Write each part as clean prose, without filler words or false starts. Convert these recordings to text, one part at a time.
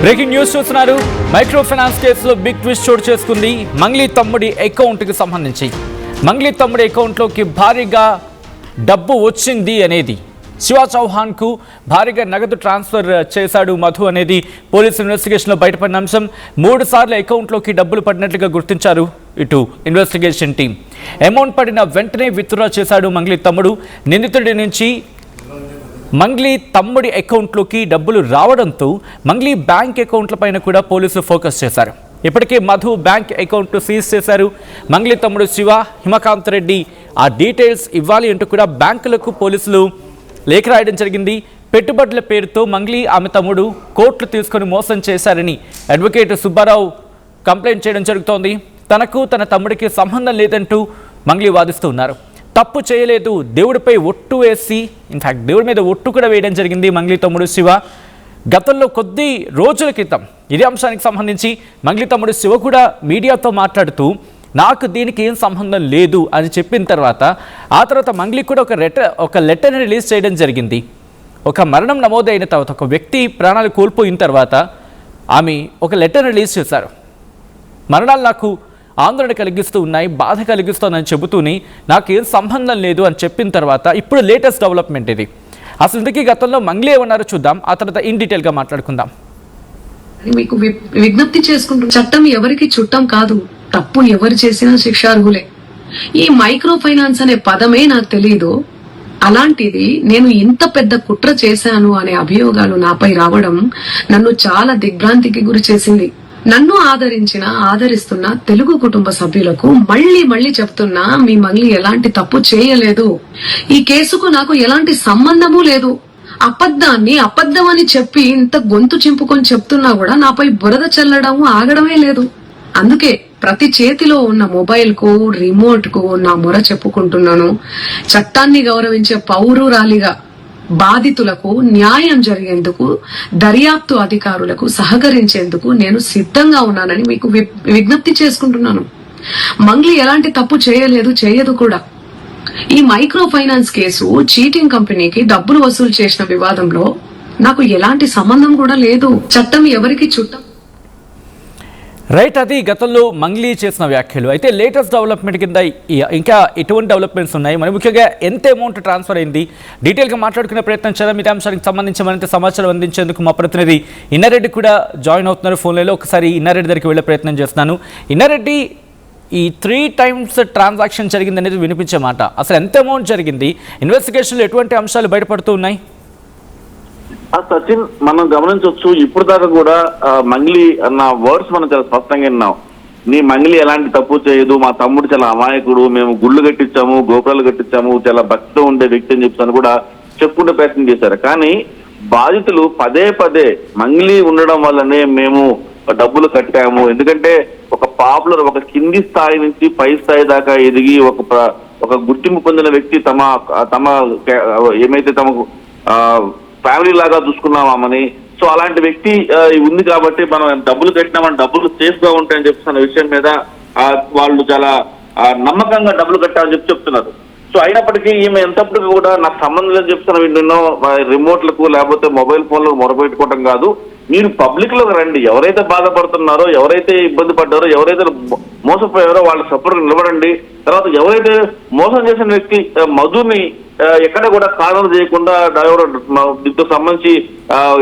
Breaking news చూస్తున్నారు. Micro finance కేసులో big twist చోటు చేసుకుంది. మంగ్లీ తమ్ముడి అకౌంట్కి సంబంధించి మంగ్లీ తమ్ముడి అకౌంట్లోకి భారీగా డబ్బు వచ్చింది అనేది, శివ చౌహాన్కు భారీగా నగదు ట్రాన్స్ఫర్ చేశాడు మధు అనేది పోలీసు ఇన్వెస్టిగేషన్లో బయటపడిన అంశం. 3 సార్లు అకౌంట్లోకి డబ్బులు పడినట్లుగా గుర్తించారు ఇటు ఇన్వెస్టిగేషన్ టీం. అమౌంట్ పడిన వెంటనే విత్డ్రా చేశాడు మంగ్లీ తమ్ముడు. నిందితుడి నుంచి మంగ్లీ తమ్ముడి అకౌంట్లోకి డబ్బులు రావడంతో మంగ్లీ బ్యాంక్ అకౌంట్లపైన కూడా పోలీసులు ఫోకస్ చేశారు. ఇప్పటికే మధు బ్యాంక్ అకౌంట్ సీజ్ చేశారు. మంగ్లీ తమ్ముడు శివ, హిమకాంత్ రెడ్డి ఆ డీటెయిల్స్ ఇవ్వాలి అంటూ కూడా బ్యాంకులకు పోలీసులు లేఖ రాయడం జరిగింది. పెట్టుబడుల పేరుతో మంగ్లీ ఆమె తమ్ముడు కోట్లు తీసుకొని మోసం చేశారని అడ్వకేట్ సుబ్బారావు కంప్లైంట్ చేయడం జరుగుతోంది. తనకు తన తమ్ముడికి సంబంధం లేదంటూ మంగ్లీ వాదిస్తూ ఉన్నారు. తప్పు చేయలేదు, దేవుడిపై ఒట్టు వేసి, ఇన్ఫ్యాక్ట్ దేవుడి మీద ఒట్టు కూడా వేయడం జరిగింది మంగ్లీ తమ్ముడు శివ. గతంలో కొద్ది రోజుల క్రితం ఇదే అంశానికి సంబంధించి మంగ్లీ తమ్ముడు శివ కూడా మీడియాతో మాట్లాడుతూ నాకు దీనికి ఏం సంబంధం లేదు అని చెప్పిన తర్వాత ఆ తర్వాత మంగ్లీ కూడా ఒక లెటర్ని రిలీజ్ చేయడం జరిగింది. ఒక మరణం నమోదైన తర్వాత, ఒక వ్యక్తి ప్రాణాలు కోల్పోయిన తర్వాత ఆమె ఒక లెటర్ రిలీజ్ చేశారు. మరణాలు నాకు ఆందోళన కలిగిస్తూ ఉన్నాయి, బాధ కలిగిస్తోందని చెబుతూనే నాకేం సంబంధం లేదు అని చెప్పిన తర్వాత ఇప్పుడు లేటెస్ట్ డెవలప్మెంట్ ఇది. అసలు ఇందుకీ గతంలో మంగ్లీ ఏమన్నారో చూద్దాం, ఆ తర్వాత ఇన్ డీటెయిల్గా మాట్లాడుకుందాం. మీకు విజ్ఞప్తి చేసుకుంటున్న చట్టం ఎవరికి చుట్టం కాదు, తప్పు ఎవరు చేసినా శిక్షార్హులే. ఈ మైక్రో ఫైనాన్స్ అనే పదమే నాకు తెలియదు. అలాంటిది నేను ఇంత పెద్ద కుట్ర చేశాను అనే అభియోగాలు నాపై రావడం నన్ను చాలా దిగ్భ్రాంతికి గురి చేసింది. నన్ను ఆదరిస్తున్న తెలుగు కుటుంబ సభ్యులకు మళ్లీ చెప్తున్నా, మీ మంగ్లీ ఎలాంటి తప్పు చేయలేదు. ఈ కేసుకు నాకు ఎలాంటి సంబంధము లేదు. అబద్ధం అని చెప్పి ఇంత గొంతు చింపుకొని చెప్తున్నా కూడా నాపై బురద చల్లడం ఆగడమే లేదు. అందుకే ప్రతి చేతిలో ఉన్న మొబైల్ కు, రిమోట్ కు నా మొర చెప్పుకుంటున్నాను. చట్టాన్ని గౌరవించే పౌరురాలిగా బాధితులకు న్యాయం జరిగేందుకు, దర్యాప్తు అధికారులకు సహకరించేందుకు నేను సిద్ధంగా ఉన్నానని మీకు విజ్ఞప్తి చేసుకుంటున్నాను. మంగ్లీ ఎలాంటి తప్పు చేయలేదు, చేయదు కూడా. ఈ మైక్రో ఫైనాన్స్ కేసు చీటింగ్ కంపెనీకి డబ్బులు వసూలు చేసిన వివాదంలో నాకు ఎలాంటి సంబంధం కూడా లేదు. చట్టం ఎవరికి చుట్టం. రైట్, అది గతంలో మంగ్లీ చేసిన వ్యాఖ్యలు. అయితే లేటెస్ట్ డెవలప్మెంట్ కింద ఇంకా ఎటువంటి డెవలప్మెంట్స్ ఉన్నాయి, మరి ముఖ్యంగా ఎంత అమౌంట్ ట్రాన్స్ఫర్ అయింది, డీటెయిల్గా మాట్లాడుకునే ప్రయత్నం చేద్దాం. ఇదే అంశానికి సంబంధించి మరింత సమాచారం అందించేందుకు మా ప్రతినిధి ఇన్నారెడ్డి కూడా జాయిన్ అవుతున్నారు ఫోన్లలో. ఒకసారి ఇన్నారెడ్డి దగ్గరికి వెళ్ళే ప్రయత్నం చేస్తున్నాను. ఇన్నారెడ్డి, ఈ 3 times ట్రాన్సాక్షన్ జరిగింది అనేది వినిపించే మాట, అసలు ఎంత అమౌంట్ జరిగింది, ఇన్వెస్టిగేషన్లో ఎటువంటి అంశాలు బయటపడుతూ ఉన్నాయి? సచిన్, మనం గమనించవచ్చు, ఇప్పుడు దాకా కూడా మంగ్లీ అన్న వర్డ్స్ మనం చాలా స్పష్టంగా విన్నాం. నీ మంగ్లీ ఎలాంటి తప్పు చేయదు, మా తమ్ముడు చాలా అమాయకుడు, మేము గుళ్ళు కట్టించాము, గోపురాలు కట్టించాము, చాలా భక్తితో ఉండే వ్యక్తి అని చెప్పి కూడా చెప్పుకుంటే ప్రయత్నం చేశారు. కానీ బాధితులు పదే మంగ్లీ ఉండడం వల్లనే మేము డబ్బులు కట్టాము, ఎందుకంటే ఒక పాపులర్, ఒక కింది స్థాయి నుంచి పై స్థాయి దాకా ఎదిగి ఒక గుర్తింపు పొందిన వ్యక్తి తమ ఏమైతే తమకు ఫ్యామిలీ లాగా చూసుకున్నామని, సో అలాంటి వ్యక్తి ఉంది కాబట్టి మనం డబ్బులు కట్టినామని డబ్బులు సేఫ్ గా ఉంటాయని చెప్తున్న విషయం మీద వాళ్ళు చాలా నమ్మకంగా డబ్బులు కట్టామని చెప్తున్నారు. సో అయినప్పటికీ ఈమె ఎంతప్పటికీ కూడా నాకు సంబంధం లేదని చెప్తున్న వీళ్ళెన్నో రిమోట్లకు లేకపోతే మొబైల్ ఫోన్లకు మొరపెట్టుకోవటం కాదు, మీరు పబ్లిక్ లోకి రండి, ఎవరైతే బాధపడుతున్నారో, ఎవరైతే ఇబ్బంది పడ్డారో, ఎవరైతే మోసపోయారో వాళ్ళ సపోర్ట్ నిలబడండి. తర్వాత ఎవరైతే మోసం చేసిన వ్యక్తి మధుని ఎక్కడ కూడా కారణం చేయకుండా దీంతో సంబంధించి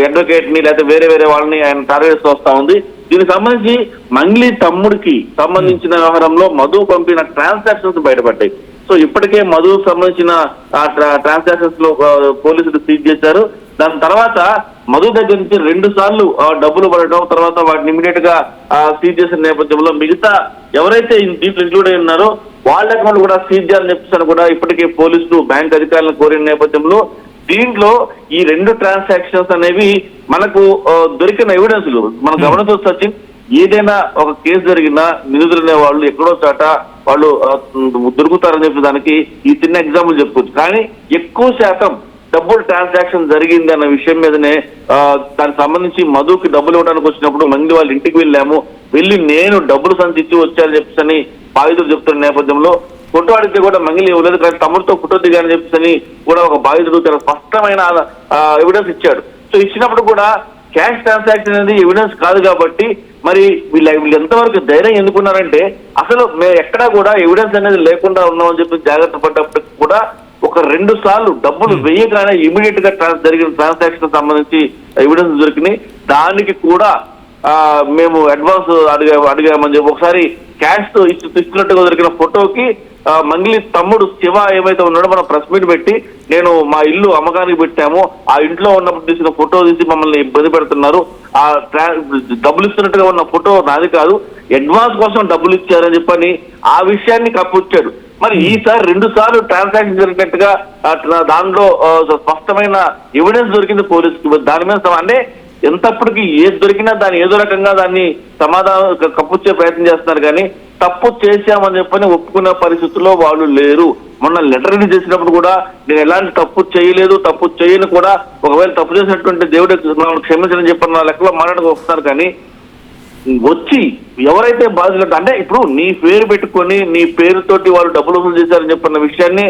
అడ్వకేట్ ని లేకపోతే వేరే వాళ్ళని ఆయన టార్గెట్ వస్తా ఉంది. దీనికి సంబంధించి మంగ్లీ తమ్ముడికి సంబంధించిన వ్యవహారంలో మధు పంపిన ట్రాన్సాక్షన్స్ బయటపడ్డాయి. సో ఇప్పటికే మధుకు సంబంధించిన ట్రాన్సాక్షన్స్ లో పోలీసులు సీజ్ చేశారు. దాని తర్వాత మధు దగ్గర నుంచి 2 సార్లు డబ్బులు పడటం, తర్వాత వాటిని ఇమీడియట్ గా సీజ్ చేసిన నేపథ్యంలో మిగతా ఎవరైతే దీంట్లో ఇంక్లూడ్ అయి ఉన్నారో వాళ్ళ అకౌంట్ కూడా సీజ్ చేయాలని చెప్పేసి కూడా ఇప్పటికే పోలీసులు బ్యాంక్ అధికారులను కోరిన నేపథ్యంలో దీంట్లో ఈ 2 ట్రాన్సాక్షన్స్ అనేవి మనకు దొరికిన ఎవిడెన్స్లు మనం గమనించవచ్చు. సచిన్, ఏదైనా ఒక కేసు జరిగినా నిందితులనే వాళ్ళు ఎక్కడో చాట వాళ్ళు దొరుకుతారని చెప్పి దానికి ఈ చిన్న ఎగ్జాంపుల్ చెప్పుకోవచ్చు. కానీ ఎక్కువ శాతం డబ్బులు ట్రాన్సాక్షన్ జరిగింది అన్న విషయం మీదనే దానికి సంబంధించి మధుకి డబ్బులు ఇవ్వడానికి వచ్చినప్పుడు మంది వాళ్ళ ఇంటికి వెళ్ళి నేను డబ్బులు సంతిచ్చి వచ్చారని చెప్పేసి బాధితులు చెప్తున్న నేపథ్యంలో ఫోటో కూడా మంగిలి ఇవ్వలేదు, కానీ తమ్ముడితో ఫోటో దిగాలని చెప్పేసి కూడా ఒక బాధితుడు చాలా స్పష్టమైన ఎవిడెన్స్ ఇచ్చాడు. సో ఇచ్చినప్పుడు కూడా క్యాష్ ట్రాన్సాక్షన్ అనేది ఎవిడెన్స్ కాదు కాబట్టి మరి వీళ్ళు ఎంతవరకు ధైర్యం ఎందుకున్నారంటే అసలు మేము ఎక్కడా కూడా ఎవిడెన్స్ అనేది లేకుండా ఉన్నామని చెప్పి జాగ్రత్త పడ్డప్పటికి కూడా ఒక 2 సార్లు డబ్బులు వేయగానే ఇమీడియట్ గా జరిగిన ట్రాన్సాక్షన్ సంబంధించి ఎవిడెన్స్ దొరికినాయి. దానికి కూడా మేము అడ్వాన్స్ అడిగామని చెప్పి ఒకసారి క్యాష్ తో ఇచ్చినట్టుగా దొరికిన ఫోటోకి మంగ్లీ తమ్ముడు శివ ఏమైతే ఉన్నాడో మనం ప్రెస్ మీట్ పెట్టి నేను మా ఇల్లు అమ్మకానికి పెట్టాము, ఆ ఇంట్లో ఉన్నప్పుడు తీసిన ఫోటో తీసి మమ్మల్ని ఇబ్బంది పెడుతున్నారు, ఆ డబ్బులు ఇస్తున్నట్టుగా ఉన్న ఫోటో నాది కాదు, అడ్వాన్స్ కోసం డబ్బులు ఇచ్చారని చెప్పని ఆ విషయాన్ని కప్పుచ్చాడు. మరి ఈసారి 2 సార్లు ట్రాన్సాక్షన్ జరిగినట్టుగా దానిలో స్పష్టమైన ఎవిడెన్స్ దొరికింది పోలీసుకి. దాని మీద అంటే ఎంతప్పటికీ ఏది దొరికినా దాన్ని ఏదో రకంగా దాన్ని సమాధానం కప్పుచ్చే ప్రయత్నం చేస్తున్నారు కానీ తప్పు చేశామని చెప్పని ఒప్పుకునే పరిస్థితుల్లో వాళ్ళు లేరు. మొన్న లెటర్ రిలీజ్ చేసినప్పుడు కూడా నేను ఎలాంటి తప్పు చేయలేదు, తప్పు చేయను కూడా, ఒకవేళ తప్పు చేసినటువంటి దేవుడు క్షమించని చెప్పిన లెక్కలో మాట్లాడుకు వస్తున్నారు. కానీ వచ్చి ఎవరైతే బాధ్యులు అంటే ఇప్పుడు నీ పేరు పెట్టుకొని నీ పేరుతోటి వాళ్ళు డబ్బులు వసూలు చేశారని చెప్పిన విషయాన్ని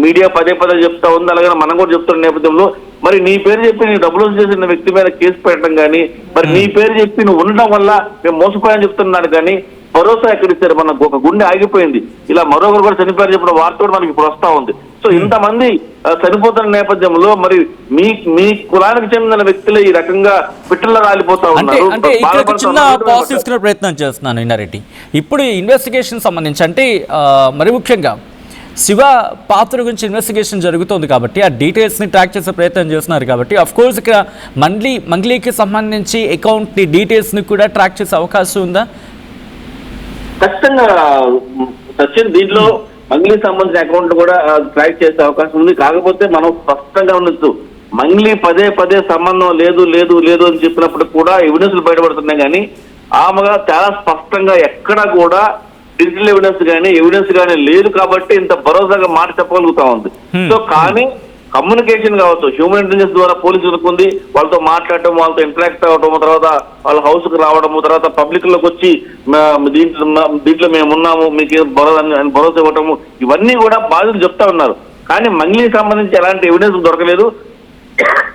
మీడియా పదే చెప్తా ఉంది. అలాగే మనం కూడా చెప్తున్న నేపథ్యంలో మరి నీ పేరు చెప్పి నీ డబ్బులు వసూలు చేసిన వ్యక్తి మీద కేసు పెట్టడం కానీ, మరి నీ పేరు చెప్పి నువ్వు ఉండడం వల్ల మేము మోసపోయాని చెప్తున్నాడు కానీ భరోసా ఎక్కడిచ్చారు? మనకు ఒక గుండె ఆగిపోయింది. ఇలా మరొకరు కూడా చనిపోయారు చెప్పిన వార్త కూడా మనకి ఇప్పుడు వస్తా ఉంది. సో ఇంతమంది చనిపోతున్న నేపథ్యంలో మరి మీ కులానికి చెందిన వ్యక్తులు ఈ రకంగా పిట్టల్లో రాలిపోతా ఉన్నారు. అంటే ఇక్కడ చిన్న పాస్ తీసుకునే ప్రయత్నం చేస్తున్నాను ఇన్నారెడ్డి. ఇప్పుడు ఇన్వెస్టిగేషన్ సంబంధించి అంటే మరి ముఖ్యంగా శివ పాత్ర గురించి ఇన్వెస్టిగేషన్ జరుగుతోంది కాబట్టి ఆ డీటెయిల్స్ని ట్రాక్ చేసే ప్రయత్నం చేస్తున్నారు కాబట్టి అఫ్ కోర్స్ ఇక్కడ మంగ్లీకి సంబంధించి అకౌంట్ డీటెయిల్స్ని కూడా ట్రాక్ చేసే అవకాశం ఉందా? ఖచ్చితంగా సచిన్, దీంట్లో మంగ్లీ సంబంధించిన అకౌంట్ కూడా ట్రాక్ చేసే అవకాశం ఉంది. కాకపోతే మనం స్పష్టంగా ఉండొచ్చు, మంగ్లీ పదే సంబంధం లేదు అని చెప్పినప్పుడు కూడా ఎవిడెన్స్లు బయటపడుతున్నాయి. కానీ ఆమెగా చాలా స్పష్టంగా ఎక్కడ కూడా డిజిటల్ ఎవిడెన్స్ కానీ లేదు కాబట్టి ఇంత భరోసాగా మాట చెప్పగలుగుతా ఉంది. సో కానీ కమ్యూనికేషన్ కావచ్చు, హ్యూమన్ ఇంటెలిజెన్స్ ద్వారా పోలీసులకు ఉంది, వాళ్ళతో మాట్లాడటం, వాళ్ళతో ఇంటరాక్ట్ అవ్వటము, తర్వాత వాళ్ళ హౌస్ కు రావడము, తర్వాత పబ్లిక్ లోకి వచ్చి దీంట్లో మేము ఉన్నాము మీకు భరోసా ఇవ్వటము, ఇవన్నీ కూడా బాధితులు చెప్తా ఉన్నారు. కానీ మంగ్లీకి సంబంధించి ఎలాంటి ఎవిడెన్స్ దొరకలేదు.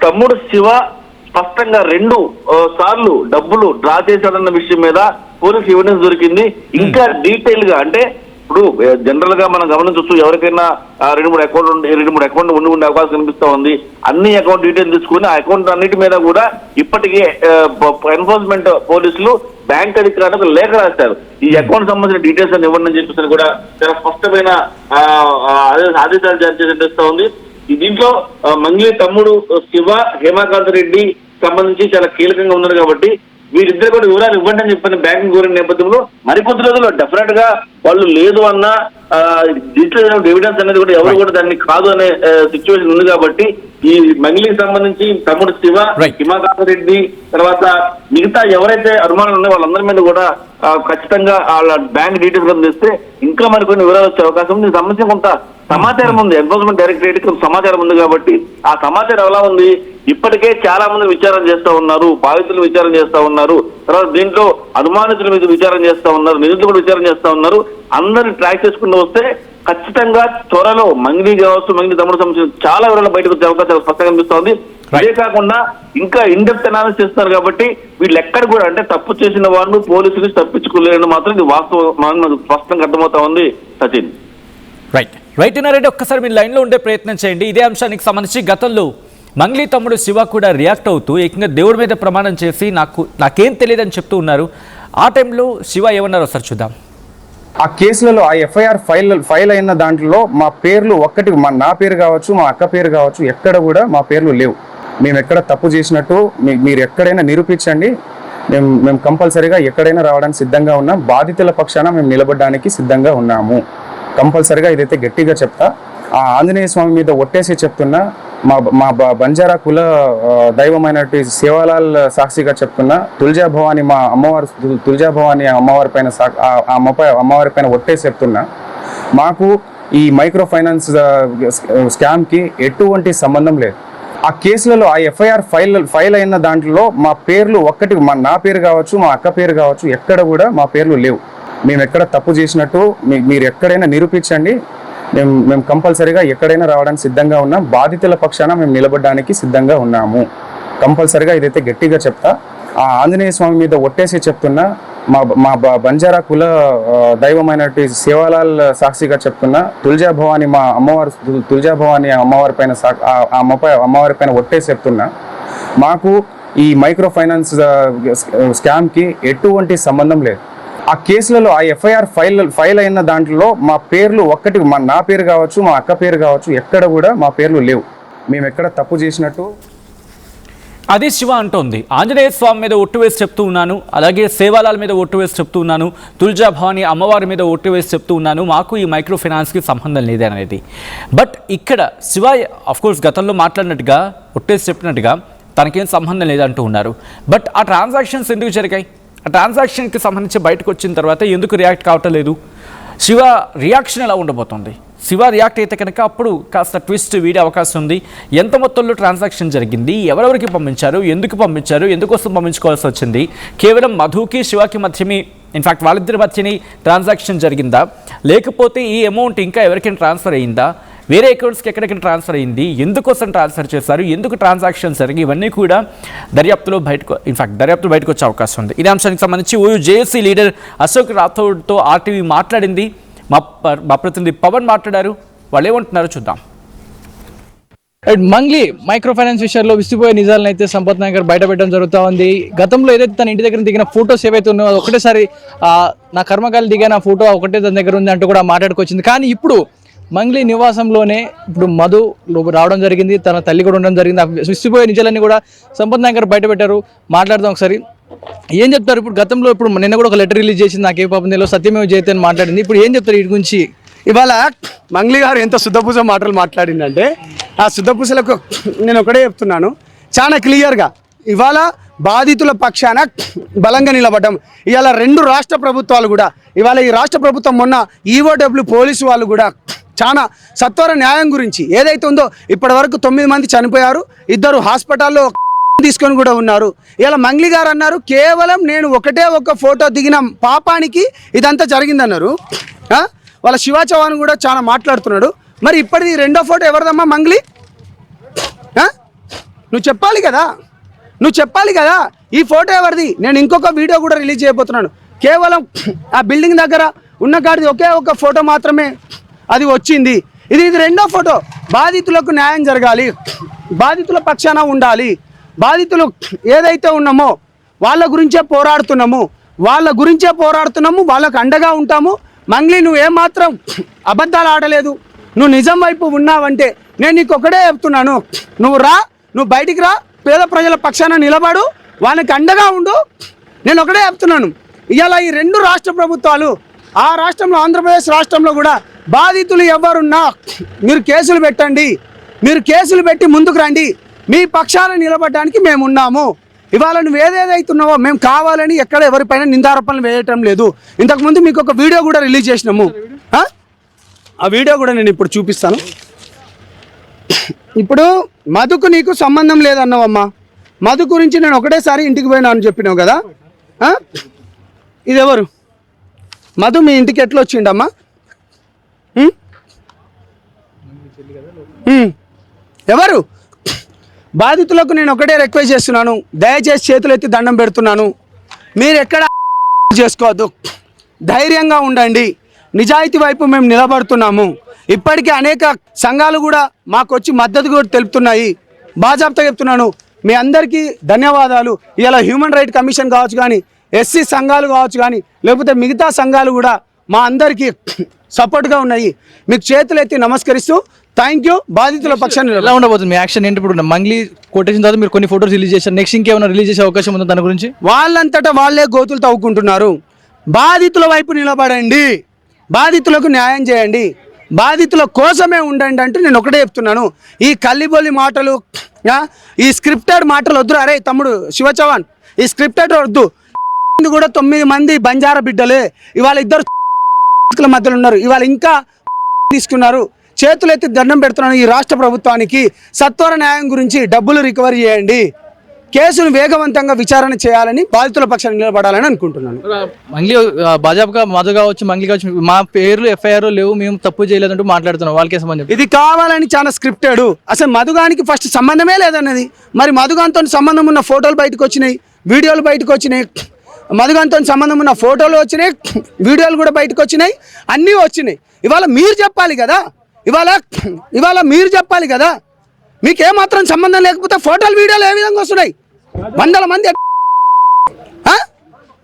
తమ్ముడు శివ స్పష్టంగా 2 సార్లు డబ్బులు డ్రా చేశాడన్న విషయం మీద పోలీసు ఎవిడెన్స్ దొరికింది. ఇంకా డీటెయిల్ గా అంటే ఇప్పుడు జనరల్ గా మనం గమనించవచ్చు, ఎవరికైనా 2-3 అకౌంట్ ఉండే అవకాశం కనిపిస్తా ఉంది. అన్ని అకౌంట్ డీటెయిల్స్ తీసుకుని ఆ అకౌంట్ అన్నిటి మీద కూడా ఇప్పటికే ఎన్ఫోర్స్మెంట్ పోలీసులు బ్యాంక్ అధికారులకు లేఖ రాశారు. ఈ అకౌంట్ సంబంధించిన డీటెయిల్స్ అని ఇవ్వండి అని చెప్పేసి కూడా చాలా స్పష్టమైన ఆదేశాలు జారీ చేసేస్తా ఉంది. దీంట్లో మంగ్లీ తమ్ముడు శివ, హేమాకాంత్ రెడ్డి సంబంధించి చాలా కీలకంగా ఉన్నారు కాబట్టి వీరిద్దరు కూడా వివరాలు ఇవ్వండి అని చెప్పిన బ్యాంకింగ్ కోరిన నేపథ్యంలో మరికొద్ది రోజుల్లో డెఫినెట్ గా వాళ్ళు లేదు అన్న డిజిటల్ ఎవిడెన్స్ అనేది కూడా ఎవరు కూడా దాన్ని కాదు అనే సిచ్యువేషన్ ఉంది. కాబట్టి ఈ మంగ్లీకి సంబంధించి తమ్ముడు శివ, హిమాకాంత్ రెడ్డి, తర్వాత మిగతా ఎవరైతే అనుమానాలు ఉన్నాయో వాళ్ళందరి మీద కూడా ఖచ్చితంగా వాళ్ళ బ్యాంక్ డీటెయిల్స్ అందిస్తే ఇంకా మరికొన్ని వివరాలు వచ్చే అవకాశం ఉంది. దీనికి సంబంధించి కొంత సమాచారం ఉంది, ఎన్ఫోర్స్మెంట్ డైరెక్టరేట్ కి సమాచారం ఉంది. కాబట్టి ఆ సమాచారం ఎలా ఉంది, ఇప్పటికే చాలా మంది విచారణ చేస్తా ఉన్నారు, బాధితులు విచారణ చేస్తా ఉన్నారు, తర్వాత దీంట్లో అనుమానితుల మీద విచారణ చేస్తా ఉన్నారు, నిందితులు కూడా విచారణ చేస్తా ఉన్నారు. అందరిని ట్రాక్ చేసుకుంటూ వస్తే ఖచ్చితంగా త్వరలో మంగ్లీ కావచ్చు, మంగ్లీ తమ్ముడు సంబంధించిన చాలా వివరాలు బయటకు వచ్చే అవకాశాలు స్పష్టంగా కనిపిస్తోంది. ఇదే కాకుండా ఇంకా ఇన్డెప్త్ అనాలిసిస్ చేస్తున్నారు కాబట్టి వీళ్ళు ఎక్కడ కూడా అంటే తప్పు చేసిన వాళ్ళు పోలీసులు తప్పించుకోలేరని మాత్రం ఇది వాస్తవం స్పష్టంగా అర్థమవుతా ఉంది. సచిన్ రైట్ నారెడ్డి, ఒక్కసారి మీరు లైన్లో ఉండే ప్రయత్నం చేయండి. ఇదే అంశానికి సంబంధించి గతంలో మంగ్లీ తమ్ముడు శివ కూడా రియాక్ట్ అవుతూ ఏకంగా దేవుడి మీద ప్రమాణం చేసి నాకేం తెలియదని చెప్తూ ఉన్నారు. ఆ టైంలో శివ ఏమన్నారో ఒకసారి చూద్దాం. ఆ కేసులలో ఆ ఎఫ్ఐఆర్ ఫైల్ అయిన దాంట్లో మా పేర్లు నా పేరు కావచ్చు, మా అక్క పేరు కావచ్చు, ఎక్కడ కూడా మా పేర్లు లేవు. మేము ఎక్కడ తప్పు చేసినట్టు మీరు ఎక్కడైనా నిరూపించండి, మేము కంపల్సరీగా ఎక్కడైనా రావడానికి సిద్ధంగా ఉన్నాం. బాధితుల పక్షాన మేము నిలబడడానికి సిద్ధంగా ఉన్నాము. కంపల్సరీగా ఇదైతే గట్టిగా చెప్తా. ఆ ఆంజనేయ స్వామి మీద ఒట్టేసి చెప్తున్నా, మా బంజారా కుల దైవమైనటువంటి సేవాలాల్ సాక్షిగా చెప్తున్నా, తుల్జా భవాని మా అమ్మవారు, తుల్జా భవాని అమ్మవారి పైన అమ్మవారి పైన ఒట్టేసి చెప్తున్నా, మాకు ఈ మైక్రో ఫైనాన్స్ స్కామ్కి ఎటువంటి సంబంధం లేదు. ఆ కేసులలో ఆ ఎఫ్ఐఆర్ ఫైల్ అయిన దాంట్లో మా పేర్లు నా పేరు కావచ్చు, మా అక్క పేరు కావచ్చు, ఎక్కడ కూడా మా పేర్లు లేవు. మేము ఎక్కడ తప్పు చేసినట్టు మీరు ఎక్కడైనా నిరూపించండి, మేము కంపల్సరీగా ఎక్కడైనా రావడానికి సిద్ధంగా ఉన్నాం. బాధితుల పక్షాన మేము నిలబడడానికి సిద్ధంగా ఉన్నాము. కంపల్సరిగా ఇదైతే గట్టిగా చెప్తా. ఆ ఆంజనేయ స్వామి మీద ఒట్టేసి చెప్తున్నా, మా బంజారా కుల దైవమైనటువంటి సేవాలాల్ సాక్షిగా చెప్తున్నా, తుల్జా భవాని మా అమ్మవారు, తుల్జా భవాని అమ్మవారి పైన అమ్మవారి పైన ఒట్టేసి చెప్తున్నా, మాకు ఈ మైక్రో ఫైనాన్స్ స్కామ్కి ఎటువంటి సంబంధం లేదు. ఆ కేసులలో ఆ ఎఫ్ఐఆర్ ఫైల్ అయిన దాంట్లో మా పేర్లు ఒక్కటి, నా పేరు కావచ్చు, మా అక్క పేరు కావచ్చు, ఎక్కడ కూడా మా పేర్లు లేవు. మేము ఎక్కడ తప్పు చేసినట్టు అది శివ అంటోంది. ఆంజనేయ స్వామి మీద ఒట్టు వేసి చెప్తూ ఉన్నాను, అలాగే సేవాలాల్ మీద ఒట్టు వేసి చెప్తూ ఉన్నాను, తుల్జా భవాని అమ్మవారి మీద ఒట్టు వేసి చెప్తూ ఉన్నాను, మాకు ఈ మైక్రో ఫైనాన్స్కి సంబంధం లేదనేది. బట్ ఇక్కడ శివ అఫ్కోర్స్ గతంలో మాట్లాడినట్టుగా ఒట్టేసి చెప్పినట్టుగా తనకేం సంబంధం లేదంటూ ఉన్నారు. బట్ ఆ ట్రాన్సాక్షన్స్ ఎందుకు జరిగాయి? ఆ ట్రాన్సాక్షన్కి సంబంధించి బయటకు వచ్చిన తర్వాత ఎందుకు రియాక్ట్ కావటం లేదు? శివ రియాక్షన్ ఎలా ఉండబోతోంది? శివ రియాక్ట్ అయితే కనుక అప్పుడు కాస్త ట్విస్ట్ వీడే అవకాశం ఉంది. ఎంత మొత్తంలో ట్రాన్సాక్షన్ జరిగింది, ఎవరెవరికి పంపించారు, ఎందుకు పంపించారు, ఎందుకోసం పంపించుకోవాల్సి వచ్చింది, కేవలం మధుకి శివకి మధ్యమే, ఇన్ఫ్యాక్ట్ వాళ్ళిద్దరి మధ్యని ట్రాన్సాక్షన్ జరిగిందా, లేకపోతే ఈ అమౌంట్ ఇంకా ఎవరికైనా ట్రాన్స్ఫర్ అయ్యిందా, వేరే అకౌంట్స్కి ఎక్కడికైనా ట్రాన్స్ఫర్ అయ్యింది, ఎందుకోసం ట్రాన్స్ఫర్ చేశారు, ఎందుకు ట్రాన్సాక్షన్స్ జరిగి, ఇవన్నీ కూడా దర్యాప్తులో బయటకు వచ్చే అవకాశం ఉంది. ఇదే అంశానికి సంబంధించి ఓయూ జేఏసీ లీడర్ అశోక్ రాథోడ్తో ఆర్టీవీ మాట్లాడింది. మా ప్రతినిధి పవన్ మాట్లాడారు. వాళ్ళు ఏమంటున్నారో చూద్దాం. మంగ్లీ మైక్రో ఫైనాన్స్ విషయంలో విసిపోయే నిజాలను అయితే సంపత్ నాయక్ గారు బయటపెట్టడం జరుగుతూ ఉంది. గతంలో ఏదైతే తన ఇంటి దగ్గర దిగిన ఫోటోస్ ఏవైతే ఉన్నాయో అది ఒకటేసారి నా కర్మకాయలు దిగిన ఫోటో ఒకటే తన దగ్గర ఉంది అంటూ కూడా మాట్లాడుకొచ్చింది. కానీ ఇప్పుడు మంగ్లీ నివాసంలోనే ఇప్పుడు మధు రావడం జరిగింది, తన తల్లి కూడా ఉండడం జరిగింది. ఆ విసిపోయే నిజాలన్నీ కూడా సంపత్ నాయక్ గారు బయటపెట్టారు. మాట్లాడదాం ఒకసారి. ఏం చెప్తారు? ఇప్పుడు గతంలో ఇప్పుడు నిన్న కూడా ఒక లెటర్ రిలీజ్ చేసింది, నాకే పాపం తెలియదు, సత్యమేవ జయతే అని మాట్లాడింది. ఇప్పుడు ఏం చెప్తారు వీటి గురించి? ఇవాళ మంగ్లీ గారు ఎంత శుద్ధపూజ మాటలు మాట్లాడిందంటే ఆ శుద్ధపూజలకు నేను ఒకటే చెప్తున్నాను చాలా క్లియర్గా. ఇవాళ బాధితుల పక్షాన బలంగా నిలబడ్డం. ఇవాళ 2 రాష్ట్ర ప్రభుత్వాలు కూడా, ఇవాళ ఈ రాష్ట్ర ప్రభుత్వం మొన్న ఈఓడబ్ల్యూ పోలీసు వాళ్ళు కూడా చాలా సత్వర న్యాయం గురించి ఏదైతే ఉందో, ఇప్పటి వరకు 9 మంది చనిపోయారు, 2 హాస్పిటల్లో తీసుకొని కూడా ఉన్నారు. ఇలా మంగ్లీ గారు అన్నారు కేవలం నేను ఒకటే ఒక ఫోటో దిగిన పాపానికి ఇదంతా జరిగిందన్నారు. వాళ్ళ శివ చౌహాన్ కూడా చాలా మాట్లాడుతున్నాడు. మరి ఇప్పటిది 2వ ఫోటో ఎవరిదమ్మా మంగ్లీ? నువ్వు చెప్పాలి కదా ఈ ఫోటో ఎవరిది? నేను ఇంకొక వీడియో కూడా రిలీజ్ చేయబోతున్నాను. కేవలం ఆ బిల్డింగ్ దగ్గర ఉన్న కాడిది ఒకే ఒక ఫోటో మాత్రమే అది వచ్చింది. ఇది 2వ ఫోటో. బాధితులకు న్యాయం జరగాలి, బాధితుల పక్షాన ఉండాలి, బాధితులు ఏదైతే ఉన్నామో వాళ్ళ గురించే పోరాడుతున్నాము, వాళ్ళకు అండగా ఉంటాము. మంగ్లీ నువ్వు ఏమాత్రం అబద్ధాలు ఆడలేదు, నువ్వు నిజం వైపు ఉన్నావంటే నేను నీకు ఒకటే చెప్తున్నాను, నువ్వు బయటికి రా, పేద ప్రజల పక్షాన నిలబడు, వాళ్ళకి అండగా ఉండు. నేను ఒకటే చెప్తున్నాను. ఇవాళ ఈ 2 రాష్ట్ర ప్రభుత్వాలు, ఆ రాష్ట్రంలో ఆంధ్రప్రదేశ్ రాష్ట్రంలో కూడా బాధితులు ఎవరున్నా మీరు కేసులు పెట్టండి, మీరు కేసులు పెట్టి ముందుకు రండి, మీ పక్షాన నిలబడడానికి మేము ఉన్నాము. ఇవాళ నువ్వు ఏదేదైతున్నావో మేము కావాలని ఎక్కడ ఎవరిపైన నిందారోపణలు వేయటం లేదు. ఇంతకుముందు మీకు ఒక వీడియో కూడా రిలీజ్ చేసినాము, ఆ వీడియో కూడా నేను ఇప్పుడు చూపిస్తాను. ఇప్పుడు మధుకు నీకు సంబంధం లేదన్నావమ్మా, మధు గురించి నేను ఒకటేసారి ఇంటికి పోయినా అని చెప్పినావు కదా. ఇది ఎవరు? మధు మీ ఇంటికి ఎట్లా వచ్చిండమ్మా? ఎవరు? బాధితులకు నేను ఒకటే రిక్వెస్ట్ చేస్తున్నాను, దయచేసి చేతులు ఎత్తి దండం పెడుతున్నాను, మీరు ఎక్కడ చేసుకోవద్దు, ధైర్యంగా ఉండండి, నిజాయితీ వైపు మేము నిలబడుతున్నాము. ఇప్పటికే అనేక సంఘాలు కూడా మాకు వచ్చి మద్దతు కూడా తెలుపుతున్నాయి. బాజాబ్తా చెప్తున్నాను, మీ అందరికీ ధన్యవాదాలు. ఇలా హ్యూమన్ రైట్ కమిషన్ కావచ్చు కానీ, ఎస్సీ సంఘాలు కావచ్చు కానీ, లేకపోతే మిగతా సంఘాలు కూడా మా అందరికీ సపోర్ట్గా ఉన్నాయి. మీకు చేతులు ఎత్తి నమస్కరిస్తూ థ్యాంక్ యూ. బాధితుల పక్షాన్ని ఎలా ఉండబోతుంది మీ యాక్షన్ ఏంటి? ఇప్పుడు మంగ్లీ కొట్టేసిన తర్వాత మీరు కొన్ని ఫోటోస్ రిలీజ్ చేశారు, నెక్స్ట్ ఇంకేమైనా రిలీజ్ చేసే అవకాశం ఉందా దాని గురించి? వాళ్ళంతటా వాళ్ళే గోతులు తవ్వుకుంటున్నారు. బాధితుల వైపు నిలబడండి, బాధితులకు న్యాయం చేయండి, బాధితుల కోసమే ఉండండి అంటే నేను ఒకటే చెప్తున్నాను. ఈ కల్లిబొల్లి మాటలు, ఈ స్క్రిప్టెడ్ మాటలు వద్దు. అరే తమ్ముడు శివ చౌహాన్, ఈ స్క్రిప్టెడ్ వద్దు. కూడా 9 మంది బంజారా బిడ్డలే, ఇవాళ 2 మధ్యలో ఉన్నారు, ఇవాళ ఇంకా తీసుకున్నారు. చేతులెత్తి దండం పెడుతున్నాను ఈ రాష్ట్ర ప్రభుత్వానికి, సత్వర న్యాయం గురించి డబ్బులు రికవరీ చేయండి, కేసును వేగవంతంగా విచారణ చేయాలని బాధితుల పక్షాన నిలబడాలని అనుకుంటున్నాను. మంగ్లీ భాజపా మధు కావచ్చు, మంగ్లీ కావచ్చు, మా పేర్లు ఎఫ్ఐఆర్ లేవు, మేము తప్పు చేయలేదంటూ మాట్లాడుతున్నాం. వాళ్ళకే సంబంధం ఇది కావాలని చాలా స్క్రిప్టెడ్. అసలు మధుగానికి ఫస్ట్ సంబంధమే లేదన్నది. మరి మధుగాన్తో సంబంధం ఉన్న ఫోటోలు బయటకు వచ్చినాయి, వీడియోలు బయటకు వచ్చినాయి, మధుగాన్తో సంబంధం ఉన్న ఫోటోలు వచ్చినాయి, వీడియోలు కూడా బయటకు వచ్చినాయి, అన్నీ వచ్చినాయి. ఇవాళ మీరు చెప్పాలి కదా, ఇవాళ మీరు చెప్పాలి కదా. మీకేమాత్రం సంబంధం లేకపోతే ఫోటోలు వీడియోలు ఏ విధంగా వస్తున్నాయి? వందల మంది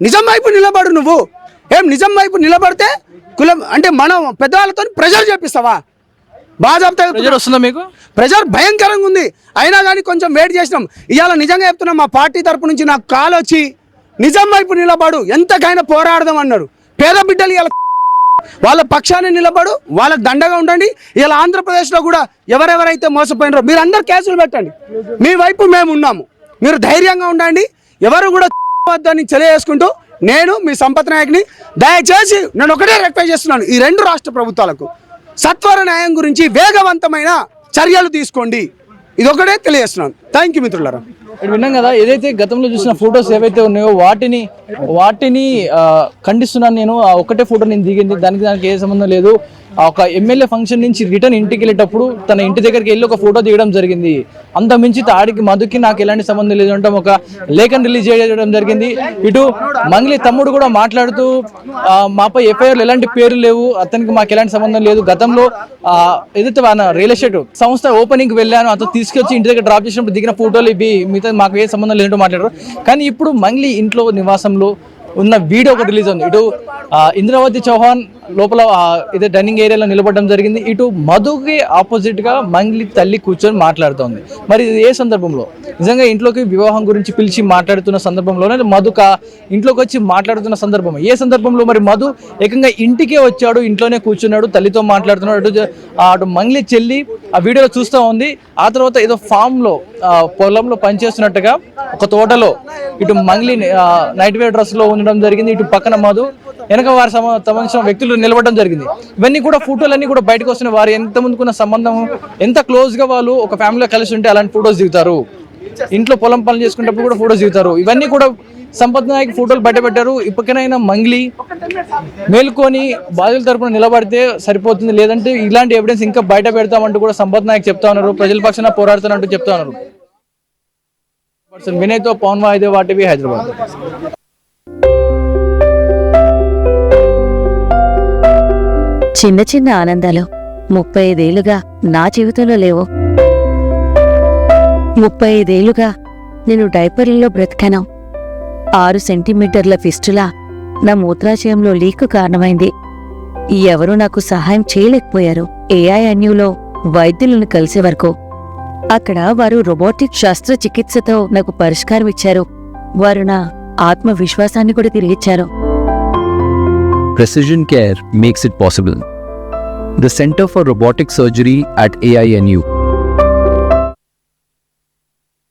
నిజం వైపు నిలబడు. నువ్వు నిజం వైపు నిలబడితే కులం అంటే మనం పెద్దవాళ్ళతో ప్రెజర్ చేపిస్తావా? బాజాబ్తా ప్రెజర్ వస్తుందా మీకు? ప్రెజర్ భయంకరంగా ఉంది. అయినా కానీ కొంచెం వెయిట్ చేసినాం. ఇవాళ నిజంగా చెప్తున్నాం, మా పార్టీ తరపు నుంచి నాకు కాల్ వచ్చి నిజం వైపు నిలబడు, ఎంతకైనా పోరాడదాం అన్నారు. పేద బిడ్డలు ఇలా వాళ్ళ పక్షాన్ని నిలబడు, వాళ్ళకి దండగా ఉండండి. ఇలా ఆంధ్రప్రదేశ్లో కూడా ఎవరెవరైతే మోసపోయినారో మీరు అందరు కేసులు పెట్టండి. మీ వైపు మేము ఉన్నాము, మీరు ధైర్యంగా ఉండండి. ఎవరు కూడా వద్దని తెలియజేసుకుంటూ నేను మీ సంపత్ నాయక్ని దయచేసి నేను ఒకటే రిక్వెస్ట్ చేస్తున్నాను, ఈ రెండు రాష్ట్ర ప్రభుత్వాలకు సత్వర న్యాయం గురించి వేగవంతమైన చర్యలు తీసుకోండి. ఇది ఒకటే తెలియజేస్తున్నాను. థ్యాంక్ యూ మిత్రులారా. విన్నాం కదా, ఏదైతే గతంలో చూసిన ఫొటోస్ ఏవైతే ఉన్నాయో వాటిని ఖండిస్తున్నాను నేను. ఆ ఒక్కటే ఫోటో నేను దిగింది, దానికి ఏ సంబంధం లేదు. ఒక ఎమ్మెల్యే ఫంక్షన్ నుంచి రిటర్న్ ఇంటికి వెళ్ళేటప్పుడు తన ఇంటి దగ్గరికి వెళ్ళి ఒక ఫోటో దిగడం జరిగింది. అంత మించి ఆడికి మధుకి నాకు ఎలాంటి సంబంధం లేదు అంటే ఒక లేఖను రిలీజ్ చేయడం జరిగింది. ఇటు మంగ్లీ తమ్ముడు కూడా మాట్లాడుతూ మాపై ఎఫ్ఐఆర్లు ఎలాంటి పేర్లు లేవు, అతనికి మాకు ఎలాంటి సంబంధం లేదు. గతంలో ఏదైతే రియల్ ఎస్టేట్ సంస్థ ఓపెనింగ్కి వెళ్ళాను, అతను తీసుకొచ్చి ఇంటి దగ్గర డ్రాప్ చేసినప్పుడు దిగిన ఫోటోలు ఇవి, మిగతా మాకు ఏ సంబంధం లేదంటూ మాట్లాడారు. కానీ ఇప్పుడు మంగ్లీ ఇంట్లో నివాసంలో ఉన్న వీడియో ఒకటి రిలీజ్ ఉంది. ఇటు ఇంద్రావతి చౌహాన్ లోపల ఇదే డైనింగ్ ఏరియాలో నిలబడడం జరిగింది. ఇటు మధుకి ఆపోజిట్ గా మంగ్లీ తల్లి కూర్చొని మాట్లాడుతోంది. మరి ఇది ఏ సందర్భంలో? నిజంగా ఇంట్లోకి వివాహం గురించి పిలిచి మాట్లాడుతున్న సందర్భంలోనే మధు ఇంట్లోకి వచ్చి మాట్లాడుతున్న సందర్భం ఏ సందర్భంలో? మరి మధు ఏకంగా ఇంటికే వచ్చాడు, ఇంట్లోనే కూర్చున్నాడు, తల్లితో మాట్లాడుతున్నాడు. అటు మంగ్లీ చెల్లి ఆ వీడియోలో చూస్తూ ఉంది. ఆ తర్వాత ఏదో ఫామ్ లో పొలంలో పనిచేస్తున్నట్టుగా ఒక తోటలో ఇటు మంగ్లీ నైట్ వేర్ డ్రెస్ లో ఉండడం జరిగింది. ఇటు పక్కన మధు వెనక వారి సంబంధించిన వ్యక్తులు నిలబడడం జరిగింది. ఇవన్నీ కూడా ఫోటోలన్నీ కూడా బయటకు వస్తున్నాయి. వారు ఎంత ముందుకున్న సంబంధం, ఎంత క్లోజ్ గా వాళ్ళు ఒక ఫ్యామిలీలో కలిసి ఉంటే అలాంటి ఫొటోస్ దిగుతారు. ఇంట్లో పొలం పనులు చేసుకునేటప్పుడు కూడా ఫొటోస్ దిగుతారు. ఇవన్నీ కూడా సంపత్ నాయక్ ఫోటోలు బయట పెట్టారు. ఇప్పటికైనా మంగ్లీ మేల్కొని బాధితుల తరపున నిలబడితే సరిపోతుంది, లేదంటే ఇలాంటి ఎవిడెన్స్ ఇంకా బయట పెడతామంటూ కూడా సంపత్ నాయక్ చెప్తా ఉన్నారు. ప్రజల పక్షాన పోరాడుతానంటూ చెప్తా ఉన్నారు. వినయ్తో పవన్ వాయిదే వాటివి హైదరాబాద్. చిన్న చిన్న ఆనందాలు 35 ఏళ్లుగా నా జీవితంలో లేవు. 35 ఏళ్లుగా నేను డైపర్లలో బ్రతికాను. 6 సెంటీమీటర్ల ఫిస్టులా నా మూత్రాశయంలో లీకు కారణమైంది. ఎవరూ నాకు సహాయం చేయలేకపోయారు. ఏఐఎన్యూలో వైద్యులను కలిసే వరకు అక్కడ వారు రోబోటిక్ శస్త్రచికిత్సతో నాకు పరిష్కారం ఇచ్చారు. వారు నా ఆత్మవిశ్వాసాన్ని కూడా తిరిగిచ్చారు. Precision Care makes it possible. The Center for Robotic Surgery at AINU